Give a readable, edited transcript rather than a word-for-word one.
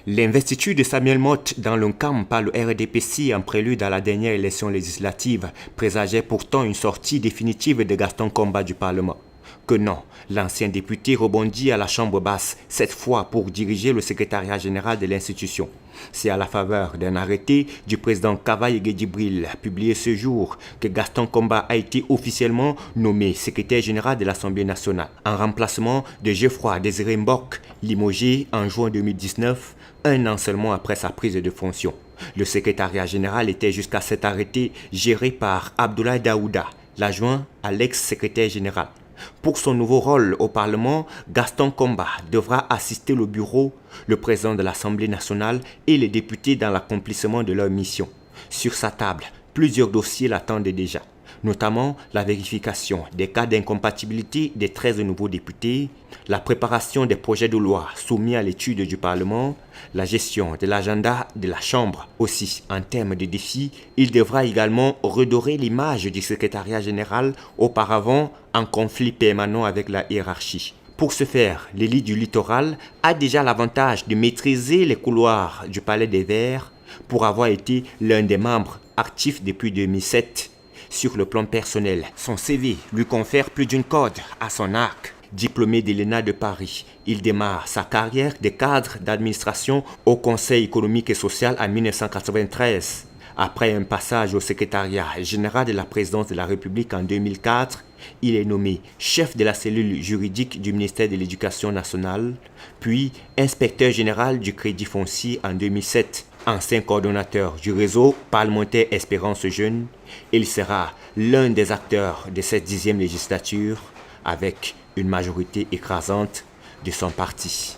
L'investiture de Samuel Motte dans l'ONCAM par le RDPC en prélude à la dernière élection législative présageait pourtant une sortie définitive de Gaston Komba du Parlement. Que non, l'ancien député rebondit à la Chambre basse, cette fois pour diriger le secrétariat général de l'institution. C'est à la faveur d'un arrêté du président Kavaye Djibril, publié ce jour, que Gaston Komba a été officiellement nommé secrétaire général de l'Assemblée nationale, en remplacement de Geoffroy Désiré Mbok, limogé en juin 2019, un an seulement après sa prise de fonction. Le secrétariat général était jusqu'à cet arrêté géré par Abdoulaye Daouda, l'adjoint à l'ex-secrétaire général. Pour son nouveau rôle au Parlement, Gaston Komba devra assister le bureau, le président de l'Assemblée nationale et les députés dans l'accomplissement de leur mission. Sur sa table, plusieurs dossiers l'attendent déjà, notamment la vérification des cas d'incompatibilité des 13 nouveaux députés, la préparation des projets de loi soumis à l'étude du Parlement, la gestion de l'agenda de la Chambre. Aussi, en termes de défis, il devra également redorer l'image du secrétariat général auparavant en conflit permanent avec la hiérarchie. Pour ce faire, l'élite du littoral a déjà l'avantage de maîtriser les couloirs du Palais des Verts pour avoir été l'un des membres actifs depuis 2007. Sur le plan personnel, son CV lui confère plus d'une corde à son arc. Diplômé de l'ENA de Paris, il démarre sa carrière de cadre d'administration au Conseil économique et social en 1993. Après un passage au secrétariat général de la présidence de la République en 2004, il est nommé chef de la cellule juridique du ministère de l'Éducation nationale, puis inspecteur général du Crédit foncier en 2007. Ancien coordonnateur du réseau parlementaire Espérance Jeune, il sera l'un des acteurs de cette 10e législature avec une majorité écrasante de son parti.